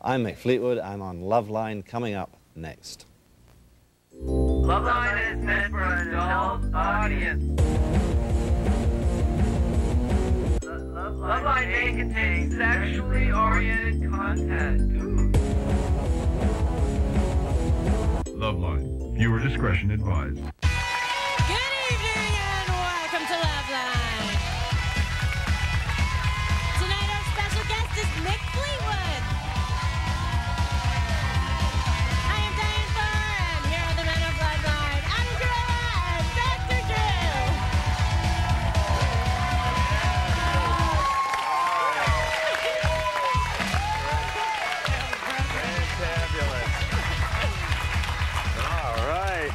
I'm Mick Fleetwood. I'm on Loveline, coming up next. Loveline is meant for an adult audience. Loveline may contain sexually oriented content. Loveline. Viewer discretion advised. Good evening and welcome to Loveline. Tonight our special guest is Mick Fleetwood. I am Diane Farr, and here are the men of Loveline, Adam Gorilla and Dr. Drew. All right.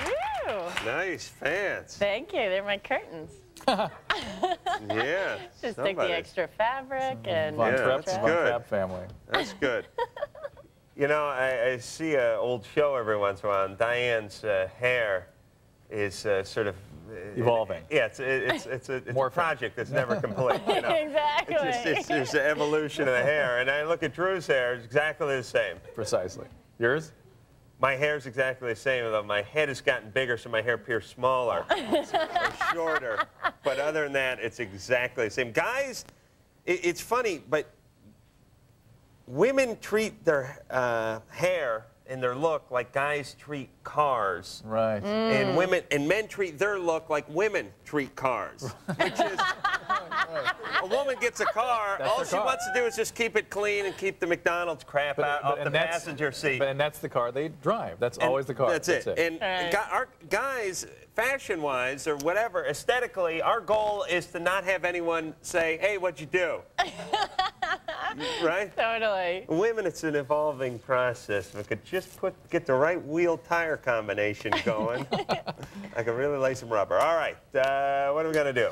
Woo. Nice fans. Thank you. They're my curtains. Yeah. Just take the extra fabric and... Yeah, that's good. Family. That's good. You know, I see an old show every once in a while, and Diane's hair is sort of... Evolving. Yeah, it's a project that's never complete. You know? Exactly. It's just the evolution of the hair. And I look at Drew's hair, it's exactly the same. Precisely. Yours? My hair's exactly the same, although my head has gotten bigger, so my hair appears smaller or shorter. But other than that, it's exactly the same. Guys, it's funny, but women treat their hair and their look like guys treat cars. Right. And men treat their look like women treat cars, which is a woman gets a car, all she wants to do is just keep it clean and keep the McDonald's crap out off the passenger seat. And that's the car they drive. That's always the car. That's it. And our guys, fashion-wise or whatever, aesthetically, our goal is to not have anyone say, hey, what'd you do? Right? Totally. Women, it's an evolving process. We could just get the right wheel-tire combination going. I could really lay some rubber. All right, what are we going to do?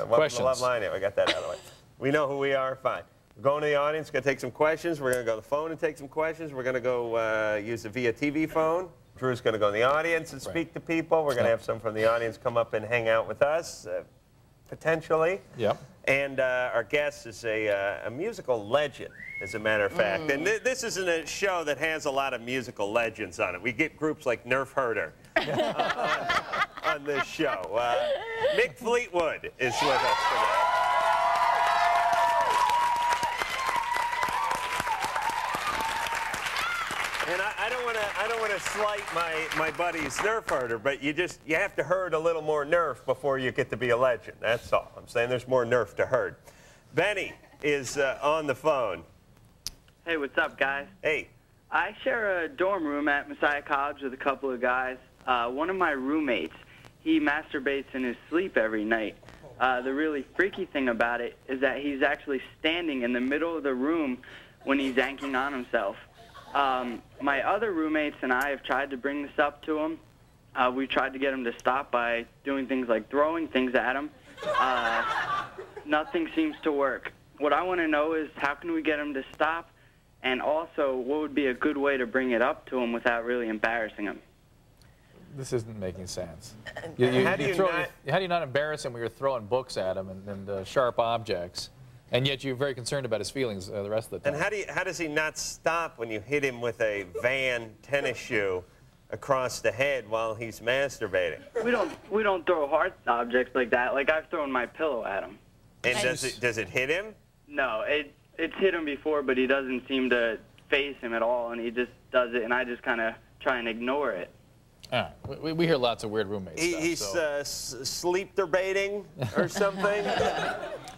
Questions. Love line it. We got that out of the way. We know who we are. Fine. We're going to the audience. Going to take some questions. We're going to go to the phone and take some questions. We're going to go use the via TV phone. Drew's going to go in the audience and speak to people. We're going to have some from the audience come up and hang out with us, potentially. Yep. And our guest is a musical legend, as a matter of fact. And this isn't a show that has a lot of musical legends on it. We get groups like Nerf Herder on this show. Mick Fleetwood is with us today. And I don't want to slight my buddies Nerf Herder, but you have to herd a little more Nerf before you get to be a legend. That's all. I'm saying there's more Nerf to herd. Benny is on the phone. Hey, what's up, guys? Hey. I share a dorm room at Messiah College with a couple of guys. One of my roommates, he masturbates in his sleep every night. The really freaky thing about it is that he's actually standing in the middle of the room when he's yanking on himself. My other roommates and I have tried to bring this up to him. We tried to get him to stop by doing things like throwing things at him. Nothing seems to work. What I want to know is how can we get him to stop, and also what would be a good way to bring it up to him without really embarrassing him? This isn't making sense. How do you not embarrass him when you're throwing books at him and sharp objects? And yet you're very concerned about his feelings the rest of the time. And how does he not stop when you hit him with a Van tennis shoe across the head while he's masturbating? We don't throw hard objects like that. Like I've thrown my pillow at him. And does it hit him? No, it's hit him before, but he doesn't seem to faze him at all, and he just does it, and I just kind of try and ignore it. All right. We hear lots of weird roommates. He's sleep debating or something.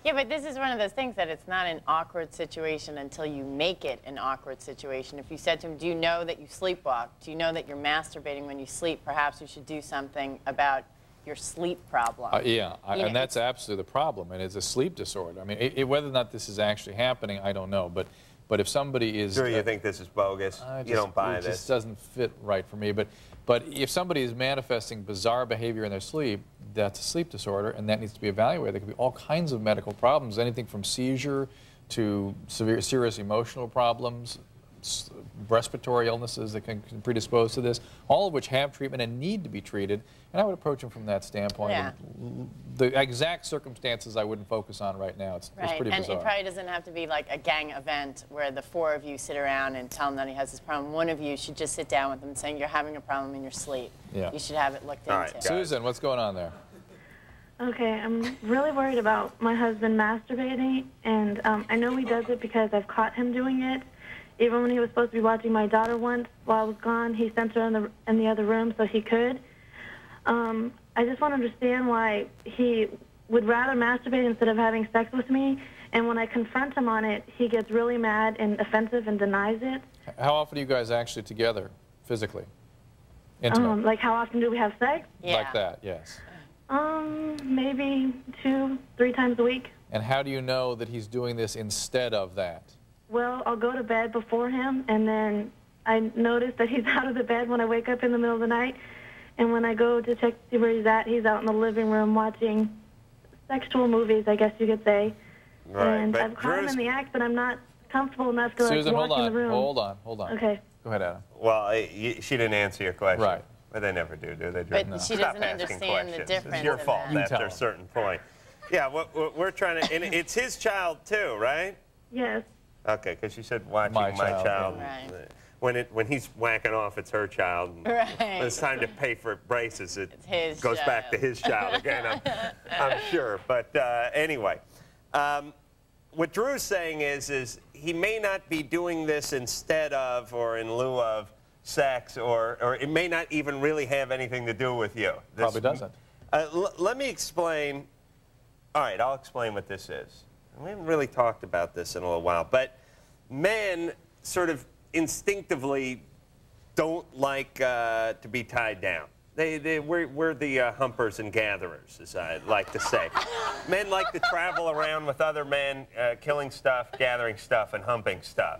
Yeah, but this is one of those things that it's not an awkward situation until you make it an awkward situation. If you said to him, do you know that you sleepwalk? Do you know that you're masturbating when you sleep? Perhaps you should do something about your sleep problem. And that's absolutely the problem, and it's a sleep disorder. I mean, whether or not this is actually happening, I don't know. But if somebody is... Sure, you think this is bogus? You don't buy this? It just doesn't fit right for me. But if somebody is manifesting bizarre behavior in their sleep, that's a sleep disorder, and that needs to be evaluated. There could be all kinds of medical problems, anything from seizure to serious emotional problems, respiratory illnesses that can predispose to this, all of which have treatment and need to be treated. And I would approach him from that standpoint. Yeah. And the exact circumstances I wouldn't focus on right now. It's Right, pretty and bizarre. it probably doesn't have to be like a gang event where the 4 of you sit around and tell him that he has this problem. One of you should just sit down with him and say, you're having a problem in your sleep. Yeah. You should have it looked All into. right, Susan, what's going on there? Okay, I'm really worried about my husband masturbating, and I know he does it because I've caught him doing it. Even when he was supposed to be watching my daughter once while I was gone, he sent her in the other room so he could. I just want to understand why he would rather masturbate instead of having sex with me, and when I confront him on it, he gets really mad and offensive and denies it. How often are you guys actually together, physically? Intimate? Like, how often do we have sex? Yeah. Like that, yes. Maybe 2-3 times a week. And how do you know that he's doing this instead of that? Well, I'll go to bed before him, and then I notice that he's out of the bed when I wake up in the middle of the night. And when I go to check to see where he's out in the living room watching sexual movies, I guess you could say. Right, And but I've caught him Drew's- in the act, but I'm not comfortable enough to like, Susan, walk hold in the on, room. hold on. Okay. Go ahead, Adam. Well, she didn't answer your question. Right. But they never do they? Drew? But she Stop doesn't asking understand the questions. difference It's your in fault that. after a certain point. Yeah, what we're trying to, and it's his child too, right? Yes. Okay, because she said watching My my child, child. Right. When he's whacking off, it's her child. And Right. When it's time to pay for braces, it his goes back to child. his child again, I'm sure. But anyway, what Drew's saying is he may not be doing this instead of or in lieu of sex, or it may not even really have anything to do with you. Probably doesn't. Let me explain. All right, I'll explain what this is. We haven't really talked about this in a little while, but men sort of instinctively don't like to be tied down. We're the humpers and gatherers, as I like to say. Men like to travel around with other men, killing stuff, gathering stuff, and humping stuff.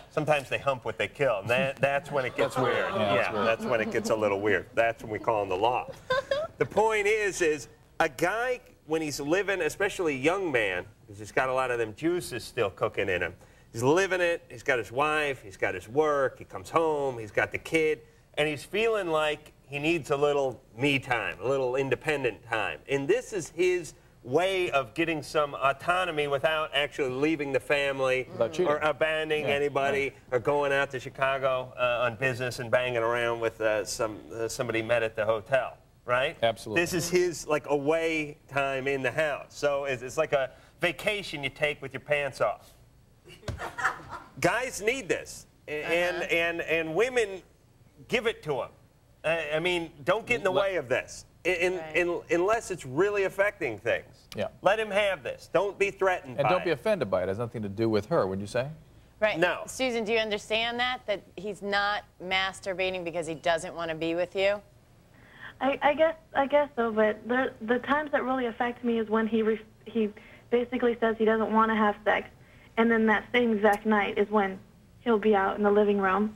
Sometimes they hump what they kill, and that's when it gets weird. Yeah, that's when it gets a little weird. That's when we call in the law. The point is a guy, when he's living, especially a young man, because he's got a lot of them juices still cooking in him, he's living it, he's got his wife, he's got his work, he comes home, he's got the kid, and he's feeling like he needs a little me time, a little independent time. And this is his way of getting some autonomy without actually leaving the family or abandoning anybody or going out to Chicago on business and banging around with somebody met at the hotel, right? Absolutely. This is his like away time in the house. So it's like a vacation you take with your pants off. Guys need this, and women give it to them. I mean, don't get in the way of this. Unless it's really affecting things. Yeah. Let him have this. Don't be threatened by And don't be it. offended by it. It has nothing to do with her, would you say? Right. No. Susan, do you understand that he's not masturbating because he doesn't want to be with you? I guess so, but the times that really affect me is when he basically says he doesn't want to have sex, and then that same exact night is when he'll be out in the living room.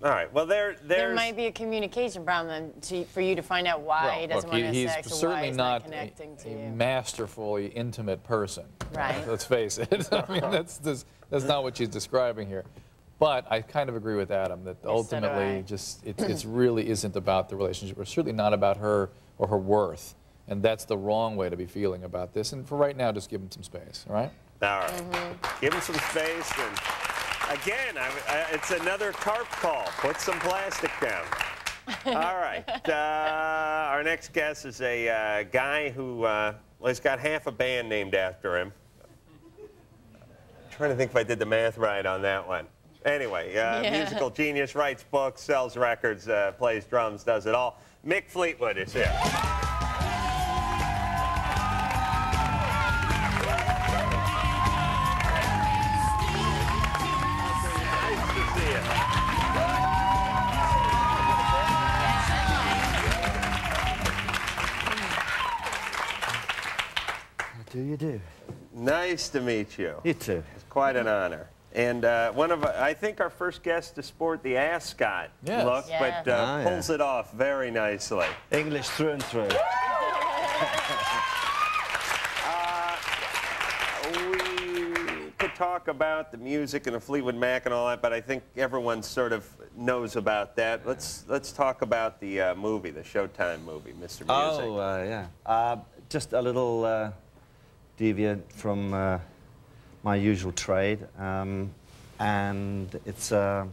All right. Well, There might be a communication problem for you to find out why he doesn't want to have he's sex or why certainly he's not connecting to a you. masterfully intimate person. Right. Let's face it. I mean, that's not what she's describing here. But I kind of agree with Adam that ultimately it really isn't about the relationship. It's certainly not about her or her worth. And that's the wrong way to be feeling about this. And for right now, just give him some space, all right? All right. Give him some space. And again, it's another carp call. Put some plastic down. All right. Our next guest is a guy who he's got half a band named after him. I'm trying to think if I did the math right on that one. Anyway, musical genius, writes books, sells records, plays drums, does it all. Mick Fleetwood is here. How do you do? Nice to meet you. You too. It's quite an honor. And I think our first guest to sport the ascot look, Yeah. but pulls it off very nicely. English through and through. We could talk about the music and the Fleetwood Mac and all that, but I think everyone sort of knows about that. Let's talk about the movie, the Showtime movie, Mr. Music. Oh, yeah. Just a little deviant from my usual trade. And it's a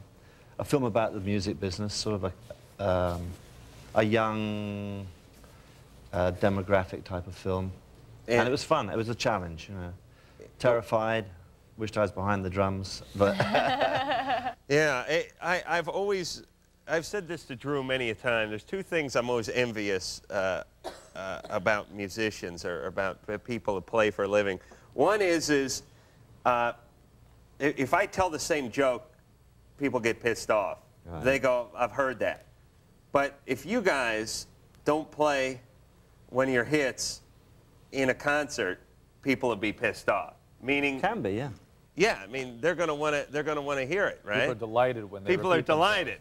film about the music business, sort of a young demographic type of film. And it was fun. It was a challenge, you know. Terrified, wished I was behind the drums, but... Yeah, I've said this to Drew many a time. There's two things I'm always envious about musicians or about people who play for a living. One is if I tell the same joke, people get pissed off. Right. They go, I've heard that. But if you guys don't play one of your hits in a concert, people will be pissed off. Meaning, can be, yeah. Yeah, I mean, they're going to want to hear it, right? People are delighted when they People are delighted.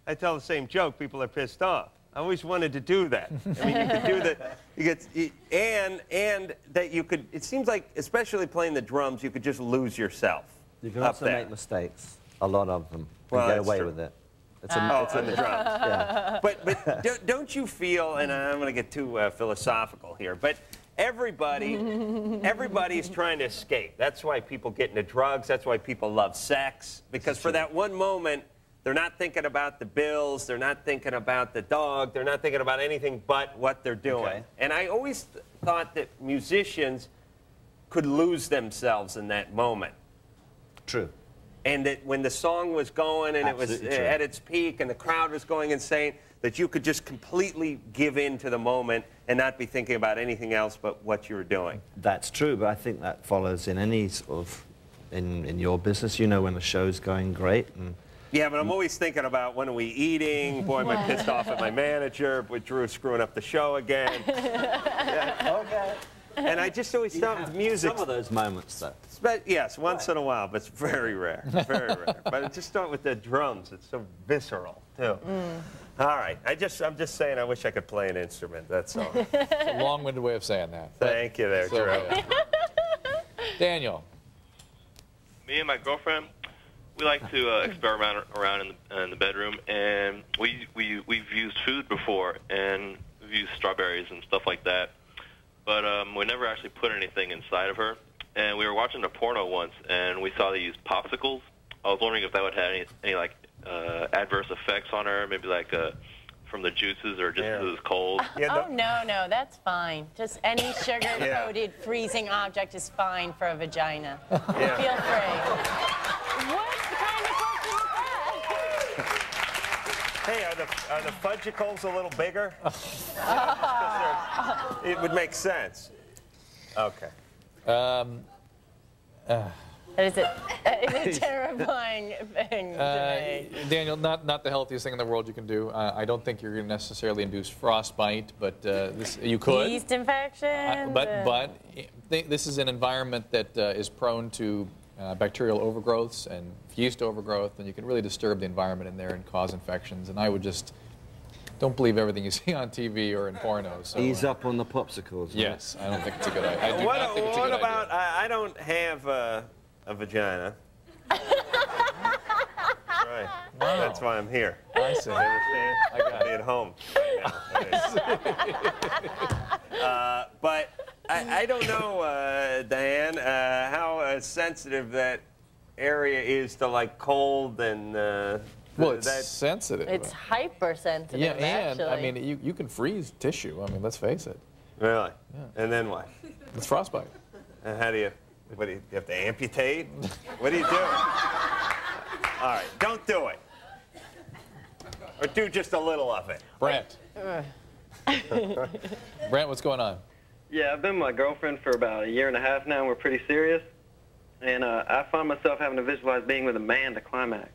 I tell the same joke, people are pissed off. I always wanted to do that. I mean, you could do that. And that you could. It seems like, especially playing the drums, you could just lose yourself. You can also make mistakes. A lot of them. Well, get away true. with it. It's on the drums. Yeah. But don't you feel? And I'm going to get too philosophical here, but. Everybody's trying to escape. That's why people get into drugs. That's why people love sex. Because for that one moment, they're not thinking about the bills. They're not thinking about the dog. They're not thinking about anything but what they're doing. Okay. And I always thought that musicians could lose themselves in that moment. True. And that when the song was going and Absolutely it was at its peak and the crowd was going insane, that you could just completely give in to the moment and not be thinking about anything else but what you were doing. That's true, but I think that follows in any sort of, in your business, you know when the show's going great. And yeah, but I'm always thinking about when are we eating? Boy, am I pissed off at my manager. Boy, Drew's screwing up the show again. Yeah, okay. And I just always thought with music. Some of those moments, though. But yes, once in a while, but it's very rare. Very rare. But I just start with the drums. It's so visceral, too. All right. I'm just saying I wish I could play an instrument. That's all. It's a long-winded way of saying that. Thank you there, Drew. Daniel. Me and my girlfriend, we like to experiment around in the bedroom, and we've used food before, and we've used strawberries and stuff like that. But we never actually put anything inside of her. And we were watching a porno once, and we saw they used popsicles. I was wondering if that would have any like adverse effects on her, maybe like from the juices or just because it's cold. Yeah, oh no, that's fine. Just any sugar-coated freezing object is fine for a vagina. Feel free. What kind of question is that? Hey, are the fudgicles a little bigger? It would make sense. Okay. It's a terrifying thing to me. Daniel, not the healthiest thing in the world you can do. I don't think you're going to necessarily induce frostbite, but you could. Yeast infection. But this is an environment that is prone to bacterial overgrowths and yeast overgrowth, and you can really disturb the environment in there and cause infections. And I would just don't believe everything you see on TV or in pornos. So, ease up on the popsicles. Right? Yes, I don't think it's a good idea. I do not think it's a good about, idea. I don't have a vagina. Right. Wow. That's why I'm here. I see. You understand? I got it. At home. But I don't know, Diane, how sensitive that area is to like cold and. Well, it's sensitive. It's hypersensitive, yeah, and actually. I mean, you can freeze tissue. I mean, let's face it. Really? Yeah. And then what? It's frostbite. And how do you? What do you have to amputate? What do you do? All right, don't do it. Or do just a little of it. Brent. Brent, what's going on? Yeah, I've been with my girlfriend for about 1.5 years now, and we're pretty serious. And I find myself having to visualize being with a man to climax.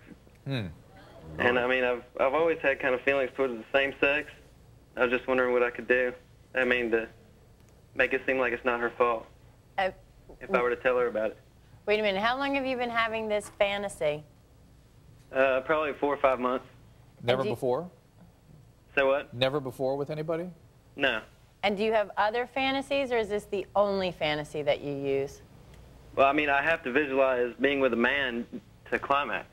And I mean, I've always had kind of feelings towards the same sex. I was just wondering what I could do. I mean, to make it seem like it's not her fault. If I were to tell her about it. Wait a minute. How long have you been having this fantasy? Probably 4 or 5 months. Never before? Say what? Never before with anybody? No. And do you have other fantasies, or is this the only fantasy that you use? Well, I mean, I have to visualize being with a man to climax.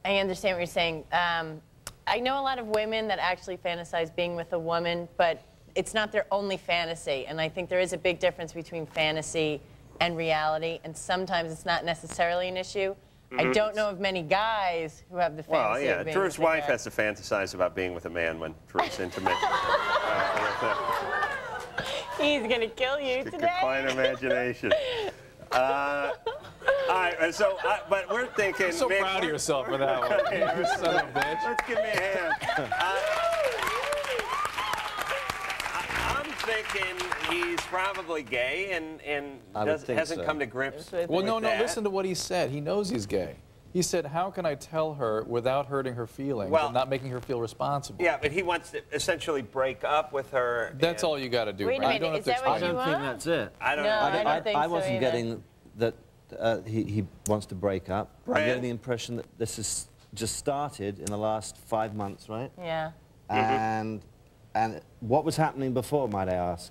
I understand what you're saying. I know a lot of women that actually fantasize being with a woman, but it's not their only fantasy. And I think there is a big difference between fantasy and reality, and sometimes it's not necessarily an issue. I don't know of many guys who have the fantasy Well, yeah, of being Drew's with a wife guy. has to fantasize about being with a man when Drew's intimate. He's going to kill you today. Quite imagination. All right, so, but we're thinking... I'm so Mick, proud of yourself for that one. You son of a bitch. Let's give me a hand. I'm thinking he's probably gay and hasn't come to grips with Well, no, that. listen to what he said. He knows he's gay. He said, how can I tell her without hurting her feelings and not making her feel responsible? Yeah, but he wants to essentially break up with her. That's all you got to do. Wait a minute, you don't is have to that what explain you I it. don't think that's it. I don't No, know. I don't think I so wasn't either. getting that he wants to break up. I'm Brad? getting the impression that this has just started in the last 5 months, right? Yeah. And what was happening before, might I ask?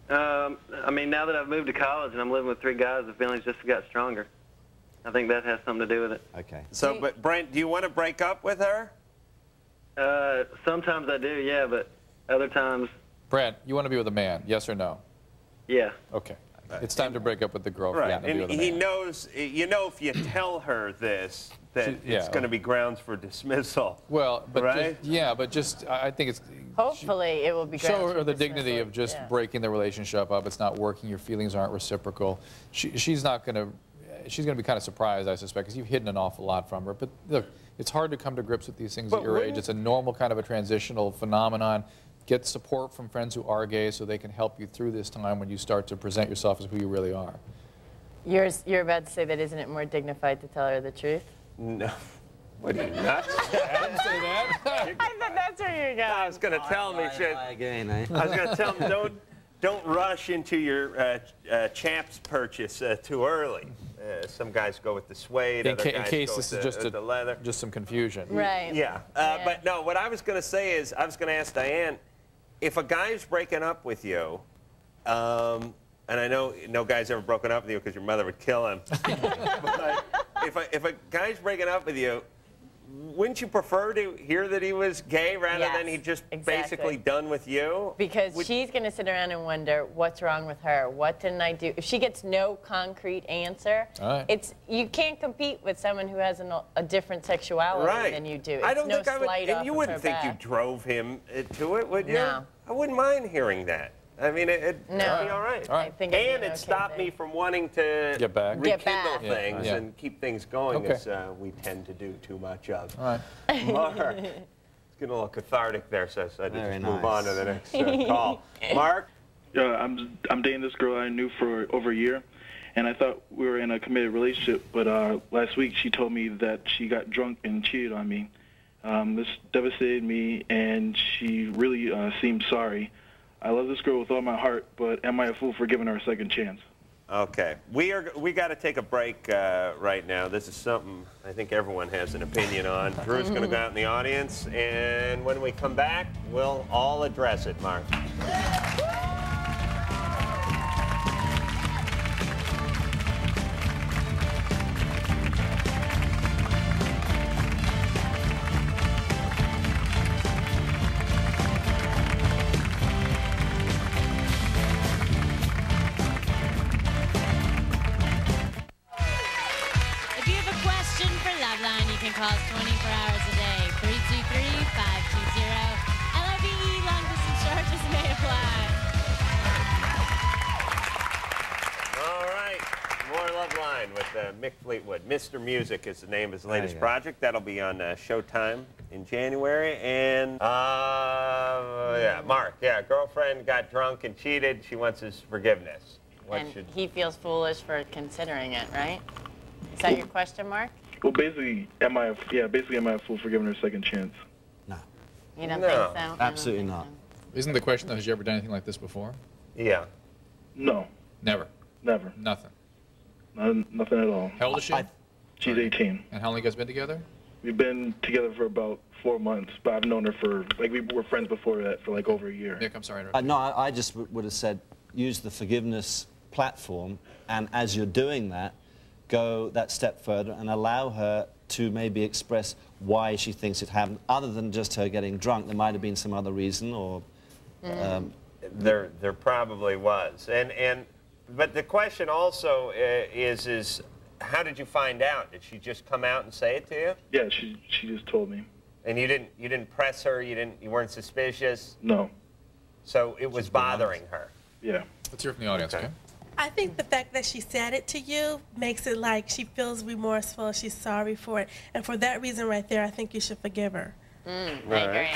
I mean, now that I've moved to college and I'm living with 3 guys, the feelings just got stronger. I think that has something to do with it. Okay. So, but Brent, do you want to break up with her? Sometimes I do, yeah, but other times, Brent, you want to be with a man, yes or no? yeah. Okay. It's time to break up with the girlfriend Right, and be with a and he man. knows, you know, if you tell her this, that it's going to be grounds for dismissal. Well, but right? I think it's... Hopefully it will be Show grounds her for the dignity dismissal. of just Yeah. breaking the relationship up. It's not working. Your feelings aren't reciprocal. She's not going to... She's going to be kind of surprised, I suspect, because you've hidden an awful lot from her. But look, it's hard to come to grips with these things at your age. It's a normal kind of a transitional phenomenon. Get support from friends who are gay so they can help you through this time when you start to present yourself as who you really are. You're about to say that isn't it more dignified to tell her the truth? No. What are you, nuts? I didn't say that. I thought that's where you're going. I was going to tell him, Again, eh? I was going to tell him, don't rush into your chaps purchase too early. Some guys go with the suede, other guys case go this with is the leather. just some confusion. Right. Yeah. But no, what I was going to say is, I was going to ask Diane, if a guy's breaking up with you, and I know no guy's ever broken up with you because your mother would kill him, but if a guy's breaking up with you, wouldn't you prefer to hear that he was gay rather than he just basically done with you? Because she's going to sit around and wonder, what's wrong with her? What didn't I do? If she gets no concrete answer, you can't compete with someone who has a different sexuality than you do. It's I don't no think I would, slight and off you of wouldn't her think you back. drove him to it, would you? No. I wouldn't mind hearing that. I mean, it'd be all right. I think it'd be And an it okay stopped thing. me from wanting to rekindle things Yeah. and keep things going, Okay. as we tend to do too much of. All right. Mark, it's getting a little cathartic there, so I decided to Very just move on to the next call. Mark? I'm dating this girl I knew for over a year, and I thought we were in a committed relationship, but last week she told me that she got drunk and cheated on me. This devastated me, and she really seemed sorry. I love this girl with all my heart, but am I a fool for giving her a second chance? Okay. We got to take a break right now. This is something I think everyone has an opinion on. Drew's going to go out in the audience, and when we come back, we'll all address it, Mark. If you have a question for Loveline, you can call us 24 hours a day. 323-520. LOVE long distance charges may apply. All right. More Loveline with Mick Fleetwood. Mr. Music is the name of his latest project. That'll be on Showtime in January. And, yeah, Mark, girlfriend got drunk and cheated. She wants his forgiveness. And he feels foolish for considering it, right? Is that your question, Mark? Well, basically, am I a fool for giving her a second chance? No. You don't think so? Absolutely not. Isn't the question, though, has you ever done anything like this before? Yeah. No. Never? Never. Nothing? Nothing at all. How old is she? She's 18. And how long you guys been together? We've been together for about 4 months, but I've known her for, we were friends before that for over a year. Nick, I'm sorry. No, I just would have said use the forgiveness platform, and as you're doing that, go that step further and allow her to maybe express why she thinks it happened, other than just her getting drunk. There might have been some other reason, or... There probably was. But the question also is how did you find out? Did she just come out and say it to you? Yeah, she just told me. And you didn't press her? You weren't suspicious? No. So it was bothering her? Yeah. Let's hear from the audience, okay? I think the fact that she said it to you makes it like she feels remorseful, she's sorry for it. And for that reason right there, I think you should forgive her. I agree.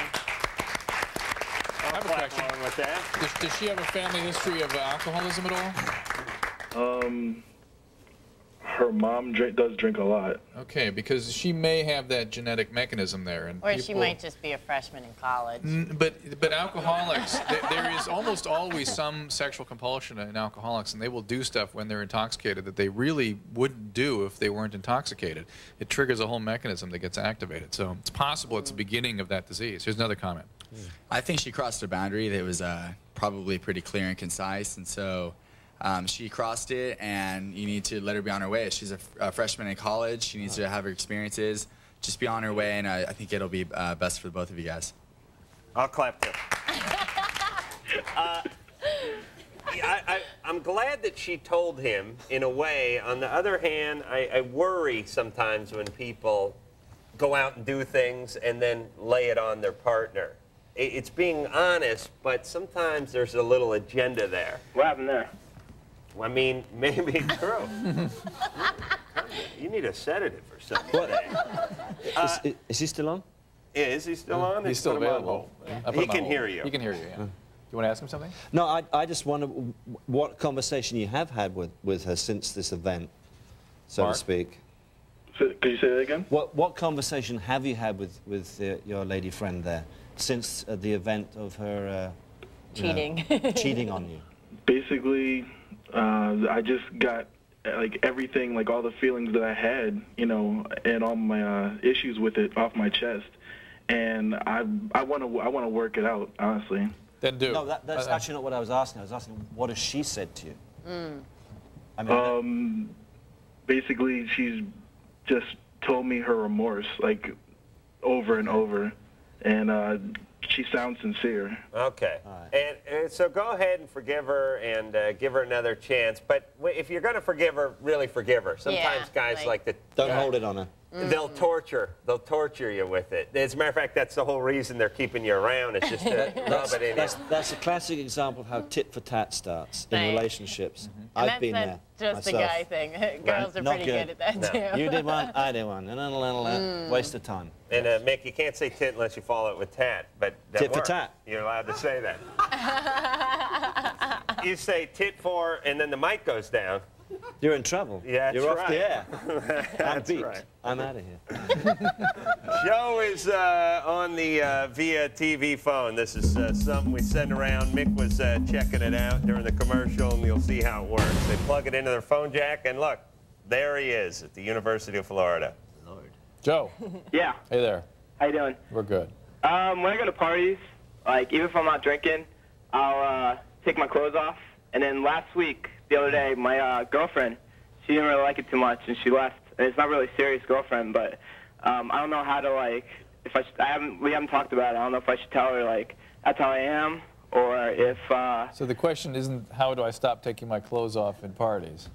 I have a question. With that. Does she have a family history of alcoholism at all? Her mom does drink a lot. Okay, because she may have that genetic mechanism there. And Or she might just be a freshman in college. But alcoholics, there is almost always some sexual compulsion in alcoholics, and they will do stuff when they're intoxicated that they really wouldn't do if they weren't intoxicated. It triggers a whole mechanism that gets activated. So it's possible it's the beginning of that disease. Here's another comment. I think she crossed a boundary that was probably pretty clear and concise, and so she crossed it, and you need to let her be on her way. She's a freshman in college. She needs to have her experiences. Just be on her way, and I think it'll be best for both of you guys. I'll clap too. I'm glad that she told him, in a way. On the other hand, I worry sometimes when people go out and do things and then lay it on their partner. It's being honest, but sometimes there's a little agenda there. What happened there? I mean, maybe true. You need a sedative or something. Is he still on? Yeah, is he still on? He's still available. He can hear you. He can hear you, yeah. Do you want to ask him something? No, I just wonder what conversation you have had with her since this event, so Mark? to speak. Could you say that again? What conversation have you had with your lady friend there since the event of her Cheating. Cheating on you? Basically, I just got like everything, like all the feelings that I had, you know, and all my issues with it off my chest, and I want to work it out, honestly. Then do. No, that's actually not what I was asking. I was asking, what has she said to you? I mean, basically, she's just told me her remorse, like, over and over, and she sounds sincere. Okay. Right. And so go ahead and forgive her and give her another chance. But if you're going to forgive her, really forgive her. Sometimes guys like to... Don't hold it on her. They'll torture you with it. As a matter of fact, that's the whole reason they're keeping you around. It's just to rub it in you. That's a classic example of how tit for tat starts in relationships. I've been there Just myself. a guy thing. Girls are pretty good at that too. You did one, I did one. Waste of time. And Mick, you can't say tit unless you follow it with tat. But tit for tat. You're allowed to say that. You say tit for, and then the mic goes down. You're in trouble. Yeah, You're off the air. I'm beat. Right. I'm out of here. Joe is on the via TV phone. This is something we send around. Mick was checking it out during the commercial, and you'll see how it works. They plug it into their phone jack, and look, there he is at the University of Florida. Lord. Joe. Yeah. Hey there. How you doing? We're good. When I go to parties, like even if I'm not drinking, I'll take my clothes off. And then last week, the other day, my girlfriend, she didn't really like it too much, and she left. And it's not really a serious girlfriend, but I don't know how to, like, if we haven't talked about it. I don't know if I should tell her, like, that's how I am, or if... So the question isn't how do I stop taking my clothes off in parties?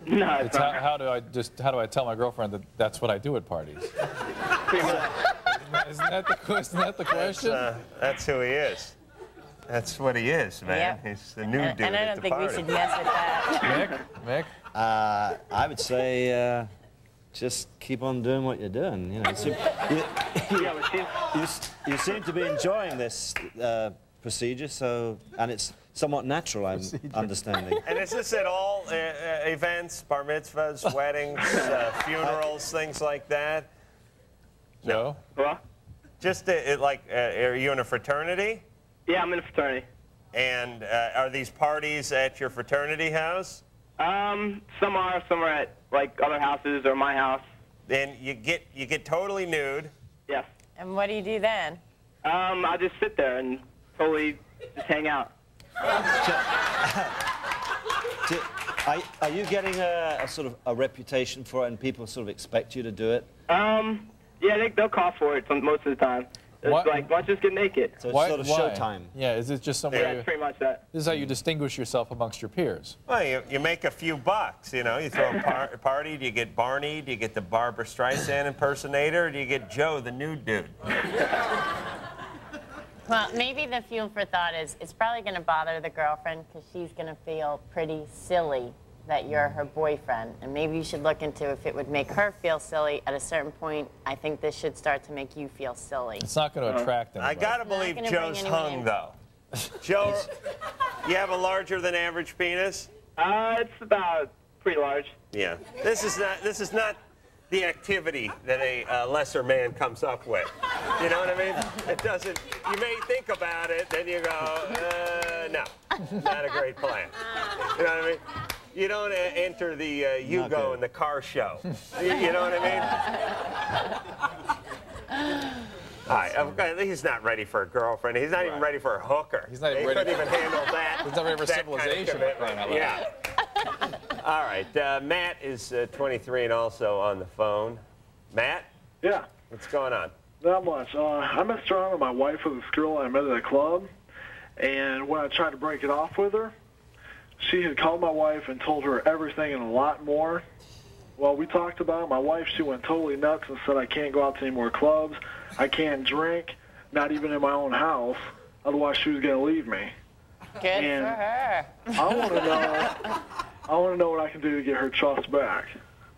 No, it's how do I tell my girlfriend that that's what I do at parties? Isn't that the question? That's who he is. That's what he is, man. Yep. He's the new dude And I at don't the think party. we should mess with that. Mick? I would say just keep on doing what you're doing. You know, you seem to be enjoying this procedure, and it's somewhat natural, I'm understanding. And is this at all events, bar mitzvahs, weddings, funerals, things like that? No. What? Just are you in a fraternity? Yeah, I'm in a fraternity. And are these parties at your fraternity house? Some are at like other houses or my house. Then you get totally nude. Yes. And what do you do then? I just sit there and totally just hang out. Are you getting a sort of a reputation for it, and people sort of expect you to do it? Yeah, they'll call for it most of the time. It's like, why don't you just get naked? So it's sort of showtime. Yeah, is it just somewhere? Yeah, it's pretty much that. This is how you distinguish yourself amongst your peers. Well, you make a few bucks, you know. You throw a party, do you get Barney, do you get the Barbara Streisand impersonator, or do you get Joe, the nude dude? Well, maybe the fuel for thought is it's probably going to bother the girlfriend because she's going to feel pretty silly that you're her boyfriend. And maybe you should look into if it would make her feel silly. At a certain point, I think this should start to make you feel silly. It's not going to attract them. I got to believe Joe's hung, though. Joe, you have a larger than average penis? It's about pretty large. Yeah. This is not the activity that a lesser man comes up with. You know what I mean? It doesn't, you may think about it, then you go, no, not a great plan. You know what I mean? You don't enter the Yugo in the car show. You know what I mean? All right, he's not ready for a girlfriend. He's not even ready for a hooker. He's not even he ready. couldn't even handle that. He's not ready for civilization. Kind of yeah. All right, Matt is 23 and also on the phone. Matt? Yeah. What's going on? Not much. I messed around with my wife with this girl I met at a club, and when I tried to break it off with her, she had called my wife and told her everything and a lot more. Well, we talked about it. My wife, she went totally nuts and said I can't go out to any more clubs. I can't drink, not even in my own house. Otherwise, she was going to leave me. Good for her. I want to know what I can do to get her trust back.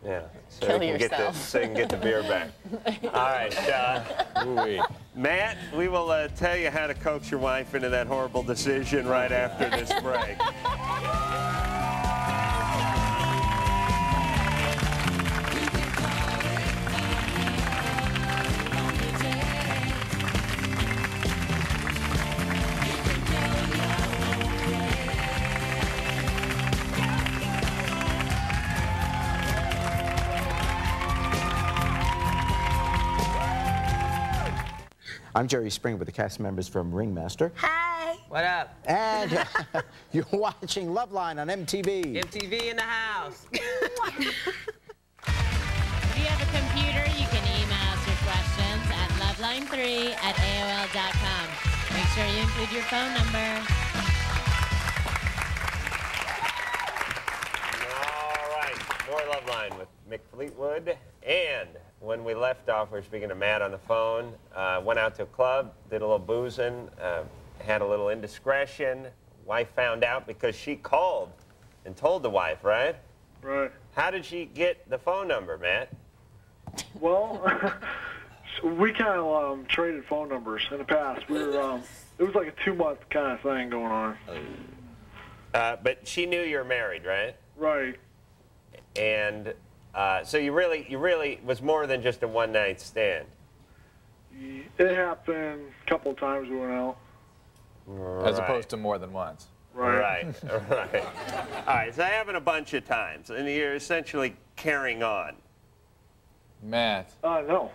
Yeah. So Kill you can yourself. so you can get the beer back. All right. Matt, we will tell you how to coax your wife into that horrible decision right after this break. I'm Jerry Springer with the cast members from Ringmaster. Hi. What up? And you're watching Loveline on MTV. MTV in the house. If you have a computer, you can email us your questions at loveline3@AOL.com. Make sure you include your phone number. All right, more Loveline with Mick Fleetwood. And when we left off, we were speaking to Matt on the phone. Went out to a club, did a little boozing, had a little indiscretion. Wife found out because she called and told the wife, right? Right. How did she get the phone number, Matt? Well, we kind of traded phone numbers in the past. We were, it was like a 2-month kind of thing going on. But she knew you were married, right? Right. And so you really was more than just a one-night stand. It happened a couple of times we went out. As opposed to more than once. Right. Right. All right, so having a bunch of times, and you're essentially carrying on. Matt. No.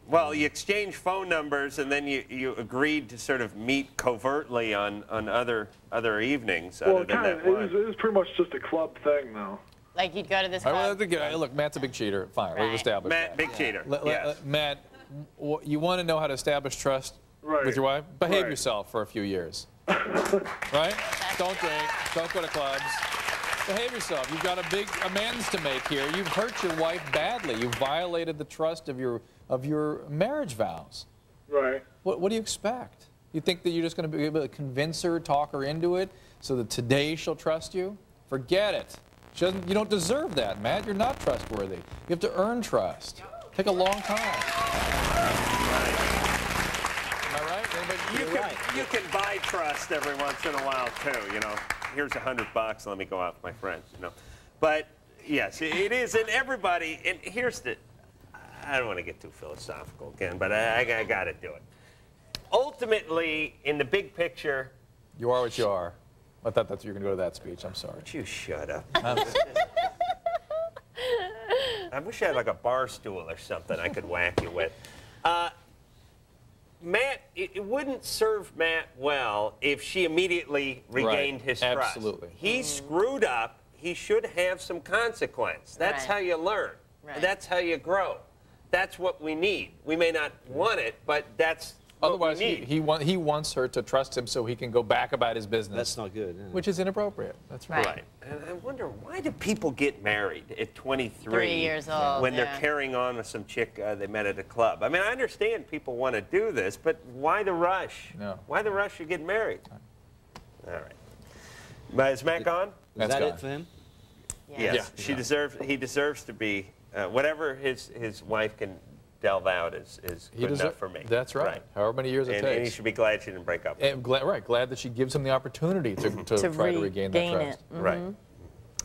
Well, you exchanged phone numbers, and then you agreed to sort of meet covertly on other evenings Well, other than that one. it was pretty much just a club thing, though. Like you'd go to this All club. right, look, Matt's a big cheater. Fine, we've established Matt, that. big cheater. Yes. Matt, you want to know how to establish trust with your wife? Behave yourself for a few years. Right? Don't drink. Don't go to clubs. Behave yourself. You've got a big amends to make here. You've hurt your wife badly. You've violated the trust of your marriage vows. Right. What do you expect? You think that you're just going to be able to convince her, talk her into it, so that today she'll trust you? Forget it. You don't deserve that, Matt. You're not trustworthy. You have to earn trust. Take a long time. Am I right? You can buy trust every once in a while too. You know, here's $100. Let me go out with my friends. You know, but yes, it is, and everybody. And here's the. I don't want to get too philosophical again, but I got to do it. Ultimately, in the big picture, you are what you are. I thought you were going to go to that speech. I'm sorry. Would you shut up? I wish I had like a bar stool or something I could whack you with. Matt, it wouldn't serve Matt well if she immediately regained his trust. Absolutely. He screwed up. he should have some consequence. That's Right. how you learn. Right. That's how you grow. That's what we need. We may not want it, but that's Otherwise, what we need. he wants her to trust him so he can go back about his business. That's not good. Yeah. Which is inappropriate. That's right. Right. And I wonder, why do people get married at 23 3 years old, when they're yeah. carrying on with some chick they met at a club? I mean, I understand people want to do this, but why the rush? No. Why the rush to get married? All right. But is Mac on? Is that it for him? Yes. He deserves to be, whatever his wife can delve out is good enough for me. That's right. However many years it takes. And he should be glad she didn't break up. And glad that she gives him the opportunity to try to regain that trust. Right.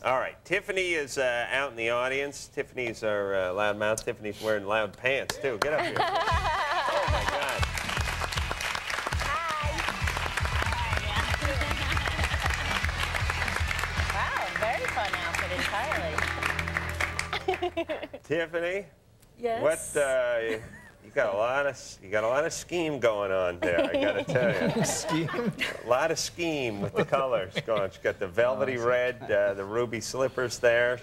All right. Tiffany is out in the audience. Tiffany's our loud mouth. Tiffany's wearing loud pants, too. Get up here. Oh, my God. Wow, very fun outfit entirely. Tiffany? Yes. What, you got a lot of scheme going on there, I got to tell you. Scheme? A lot of scheme with the colors going. She's got the velvety red, the ruby slippers there.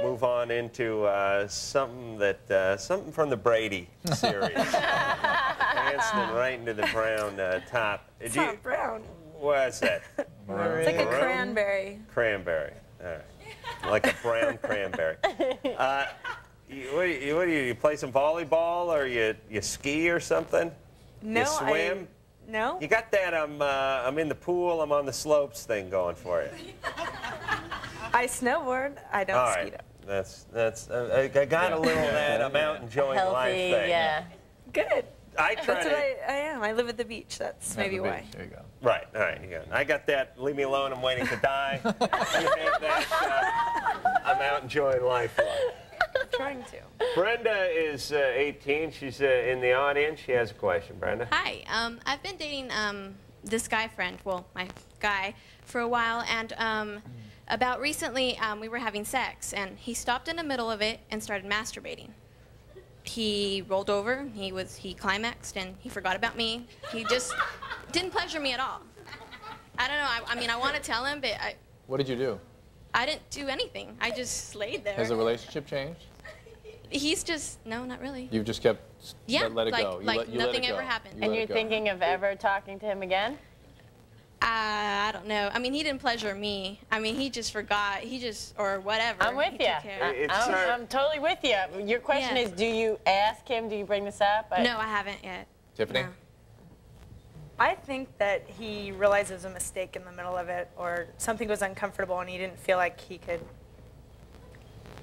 Move on into something from the Brady series. Pants then right into the brown top. It's not brown. What is that? It's like a cranberry. Cranberry. All right. Like a brown cranberry. What do you play some volleyball or you ski or something? No, you swim? No. You got that I'm in the pool, I'm on the slopes thing going for you. I snowboard. I don't All ski right. though. That's I got a little of that I'm out enjoying life thing. Yeah. Good. I try That's to. what I am. I live at the beach. That's maybe why. There you go. Right, all right, you got it. I got that, leave me alone, I'm waiting to die. You have that, I'm out enjoying life. I'm trying to. Brenda is 18, she's in the audience. She has a question, Brenda. Hi, I've been dating this guy friend, well, my guy, for a while, and about recently we were having sex, and he stopped in the middle of it and started masturbating. He rolled over, he climaxed, and he forgot about me. He just didn't pleasure me at all. I don't know, I mean, I want to tell him, but What did you do? I didn't do anything. I just laid there. Has the relationship changed? He's just, no, not really. You've just kept, Yeah, let it go. like You let nothing it go. ever happened. You And let you're it go. thinking of ever talking to him again? I don't know. I mean, he didn't pleasure me. I mean, he just forgot. or whatever. I'm with He you. took care. I'm totally with you. Your question is, do you ask him? Do you bring this up? No, I haven't yet. Tiffany? No. I think that he realizes a mistake in the middle of it, or something was uncomfortable and he didn't feel like he could,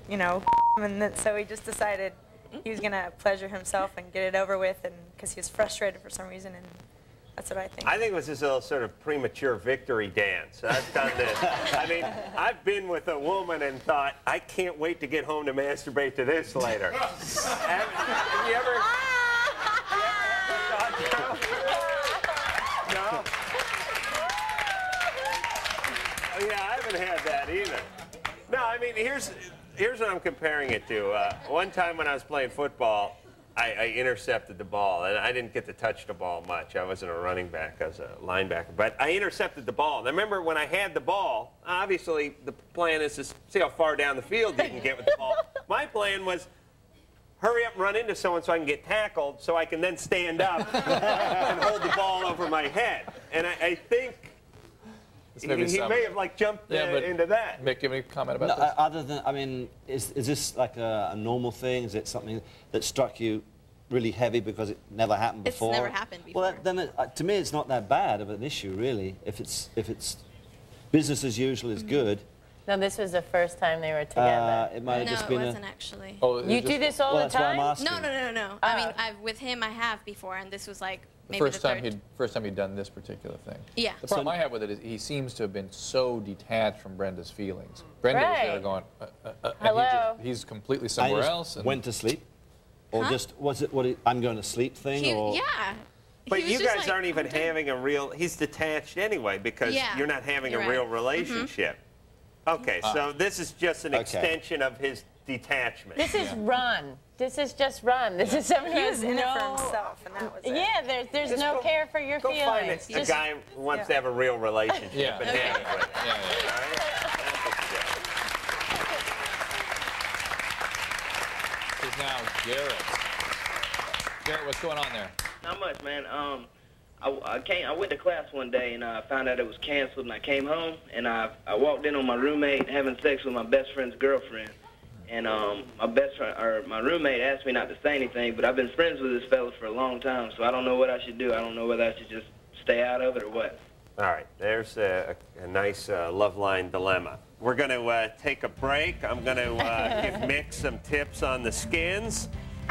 you know, and then, so he just decided he was going to pleasure himself and get it over with, and because he was frustrated for some reason, and that's what I think. I think it was this little sort of premature victory dance. I've done this. I mean, I've been with a woman and thought, I can't wait to get home to masturbate to this later. have you ever? No? Yeah, I haven't had that either. No, I mean, here's what I'm comparing it to. One time when I was playing football, I intercepted the ball, and I didn't get to touch the ball much. I wasn't a running back, I was a linebacker. But I intercepted the ball. And I remember when I had the ball, obviously the plan is to see how far down the field you can get with the ball. My plan was hurry up and run into someone so I can get tackled so I can then stand up and hold the ball over my head. And I think he may have like jumped into that. Mick, give me a comment about this. Other than, I mean, is this like a normal thing? Is it something that struck you really heavy because it never happened before? It's never happened before. Well, then to me, it's not that bad of an issue, really. If it's business as usual is good. No, this was the first time they were together. It might have just been No, it wasn't actually. Oh, you do this all the time? That's why I'm asking. No. I mean, with him, I have before, and this was like maybe the third. First time he'd done this particular thing. Yeah. The problem I have with it is he seems to have been so detached from Brenda's feelings. Brenda was there going, hello. He's completely somewhere else. And went to sleep? Or just, was it I'm going to sleep thing? Or? Yeah. But He you was just guys like, aren't even having a real, he's detached anyway because you're not having a real relationship. Okay, so this is just an extension of his detachment. This is run. This is just run. This is someone who He has was in it for himself, and that was it. Yeah, there's Just no care for your Go find feelings. a guy who wants to have a real relationship and have it with. Yeah. All right? That's what you do. now Garrett. Garrett, what's going on there? Not much, man. I went to class one day and I found out it was canceled, and I came home and I walked in on my roommate having sex with my best friend's girlfriend. And my roommate asked me not to say anything, but I've been friends with this fella for a long time, so I don't know what I should do. I don't know whether I should just stay out of it or what. All right, there's a nice Loveline dilemma. We're going to take a break. I'm going to give Mick some tips on the skins,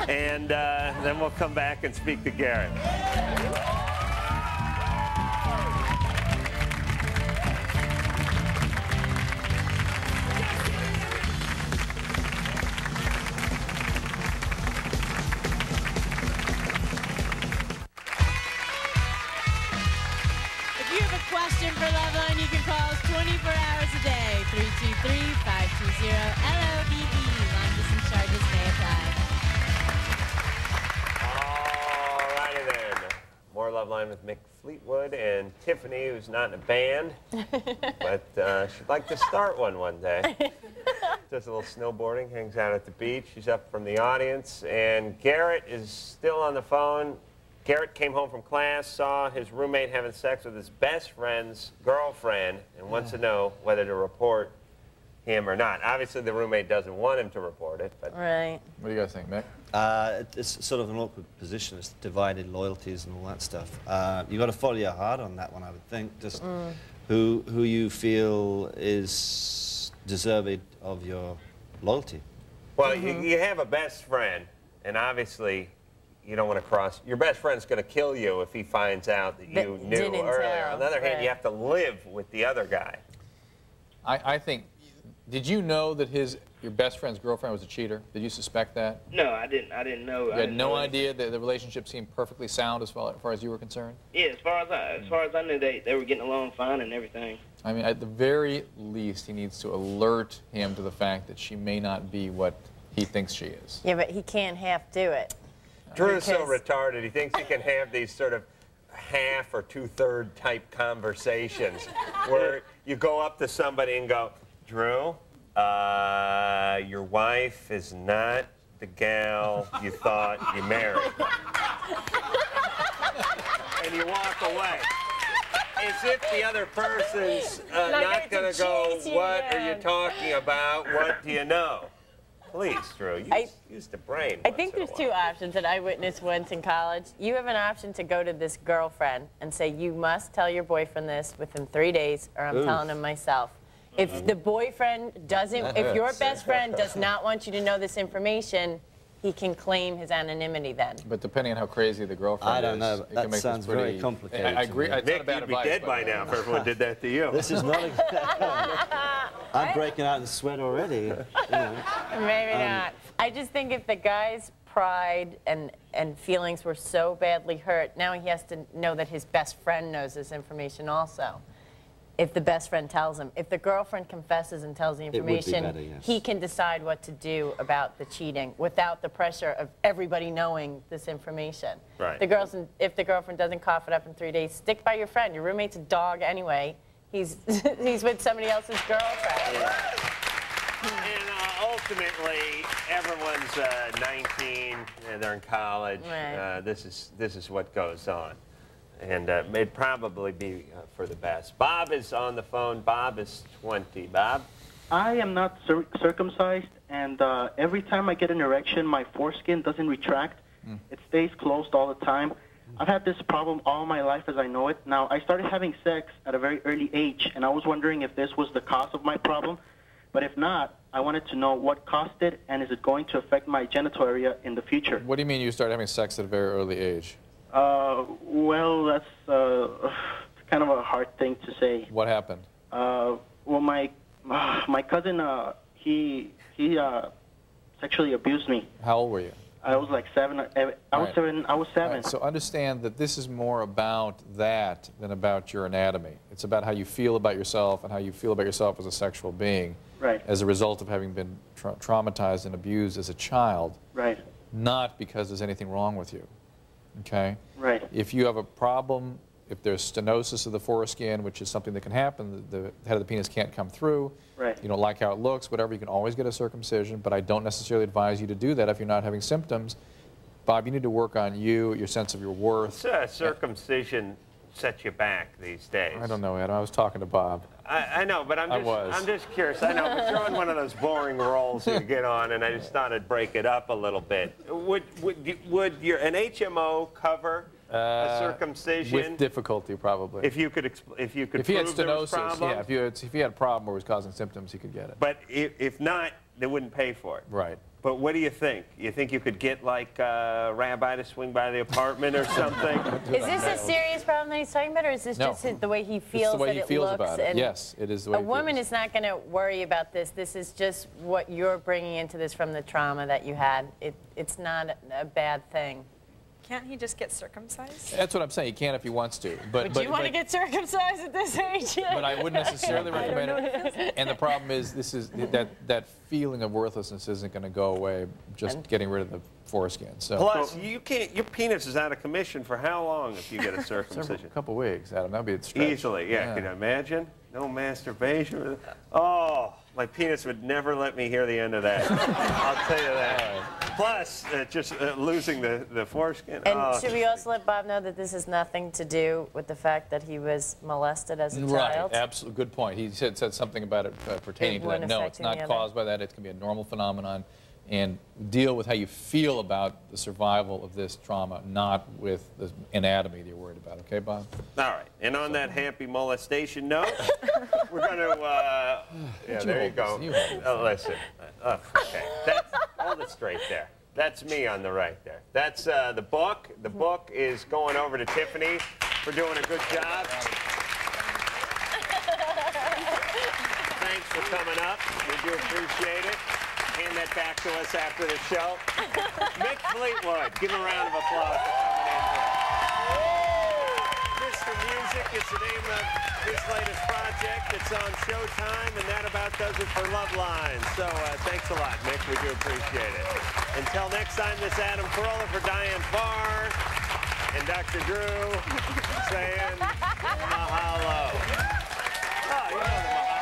and then we'll come back and speak to Garrett. Question for Loveline, you can call us 24 hours a day, 323-520-LOVE. Long distance charges may apply. All righty then. More Loveline with Mick Fleetwood and Tiffany, who's not in a band, but she'd like to start one day. Does a little snowboarding, hangs out at the beach. She's up from the audience, and Garrett is still on the phone. Garrett came home from class, saw his roommate having sex with his best friend's girlfriend, and wants to know whether to report him or not. Obviously, the roommate doesn't want him to report it, but... Right. What do you guys think, Mick? It's sort of an awkward position. It's divided loyalties and all that stuff. You've got to follow your heart on that one, I would think. Just who you feel is deserving of your loyalty. Well, you have a best friend, and obviously... you don't want to cross. Your best friend's going to kill you if he finds out that you knew earlier. On the other hand, you have to live with the other guy. I think, did you know that your best friend's girlfriend was a cheater? Did you suspect that? No, I didn't know. You had no idea that the relationship seemed perfectly sound as far as you were concerned? Yeah, as far as I knew, they were getting along fine and everything. I mean, at the very least, he needs to alert him to the fact that she may not be what he thinks she is. Yeah, but he can't half do it. Drew's so retarded, he thinks he can have these sort of half or two-third type conversations where you go up to somebody and go, Drew, your wife is not the gal you thought you married. And you walk away. As if the other person's not going to go, what are you talking about? What do you know? Please, Drew, use the brain. I think there's two options that I witnessed once in college. You have an option to go to this girlfriend and say, you must tell your boyfriend this within 3 days, or I'm telling him myself. If the boyfriend doesn't, if your best friend does not want you to know this information, he can claim his anonymity then. But depending on how crazy the girlfriend is, I don't know. That sounds very complicated. I agree. Nick, you'd be dead by now if everyone did that to you. This is not I'm breaking out in sweat already. You know. Maybe not. I just think if the guy's pride and feelings were so badly hurt, now he has to know that his best friend knows this information also. If the best friend tells him. If the girlfriend confesses and tells the information, better, yes. he can decide what to do about the cheating without the pressure of everybody knowing this information. Right. If the girlfriend doesn't cough it up in 3 days, stick by your friend. Your roommate's a dog anyway. He's with somebody else's girlfriend. Yeah. And ultimately, everyone's 19, and they're in college. Right. This is what goes on. And it'd probably be for the best. Bob is on the phone. Bob is 20. Bob? I am not circumcised, and every time I get an erection, my foreskin doesn't retract. It stays closed all the time. I've had this problem all my life as I know it. Now, I started having sex at a very early age, and I was wondering if this was the cause of my problem. But if not, I wanted to know what caused it, and is it going to affect my genital area in the future? What do you mean you started having sex at a very early age? Well, that's kind of a hard thing to say. What happened? Well, my cousin, he sexually abused me. How old were you? I was like 7. I was 7. Right, so understand that this is more about that than about your anatomy. It's about how you feel about yourself and how you feel about yourself as a sexual being. Right. As a result of having been traumatized and abused as a child. Right. Not because there's anything wrong with you. Okay? Right. If you have a problem if there's stenosis of the foreskin, which is something that can happen, the head of the penis can't come through. Right. You don't like how it looks, whatever, you can always get a circumcision, but I don't necessarily advise you to do that if you're not having symptoms. Bob, you need to work on you, your sense of your worth. Circumcision sets you back these days. I don't know, Adam. I was talking to Bob. I know, but I'm just curious. I know, but you're on one of those boring rolls you get on, and I just thought I'd break it up a little bit. Would an HMO cover a circumcision? With difficulty, probably. If you could if he had prove there was stenosis, problems? yeah. If he had a problem or was causing symptoms, he could get it. But if not, they wouldn't pay for it. Right. But what do you think? You think you could get, like, a rabbi to swing by the apartment or something? Is this a serious problem that he's talking about, or is this just the way he feels the way that he it feels looks? about it. And yes, it is the way a he woman feels. is not going to worry about this. This is just what you're bringing into this from the trauma that you had. It's not a bad thing. Can't he just get circumcised? That's what I'm saying. He can if he wants to. Would you want to get circumcised at this age? But I wouldn't necessarily recommend it. And the problem is, that feeling of worthlessness isn't going to go away just getting rid of the foreskin. So plus, you can't. Your penis is out of commission for how long if you get a circumcision? A couple weeks, Adam. That'd be a stretch. Easily, yeah. Can you imagine? No masturbation. Oh, my penis would never let me hear the end of that. I'll tell you that. Plus, just losing the foreskin. And should we also let Bob know that this has nothing to do with the fact that he was molested as a child? Right, absolutely. Good point. He said something about it pertaining to that. No, it's not caused by that. It can be a normal phenomenon. And deal with how you feel about the survival of this trauma, not with the anatomy that you're worried about. Okay, Bob? All right. And on that happy molestation note, we're going to... yeah, there you go. Listen. Okay. Hold it straight there. That's me on the right there. That's the book. The book is going over to Tiffany for doing a good job. Thanks for coming up. We do appreciate it. Hand that back to us after the show. Mick Fleetwood, give him a round of applause for coming in. Mr. Music is the name of his latest project. It's on Showtime, and that about does it for Loveline. So thanks a lot, Mick. We do appreciate it. Until next time, this is Adam Carolla for Diane Farr and Dr. Drew saying mahalo. Oh, you know the mahalo.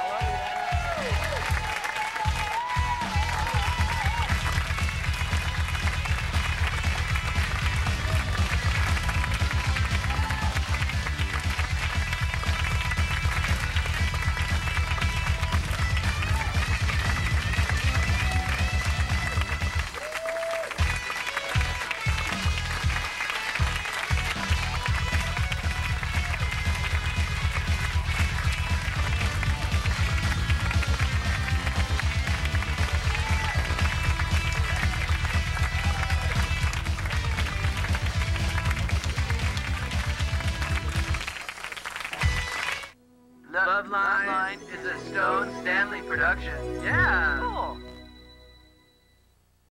Loveline is a Stone Stanley production. Yeah. Cool.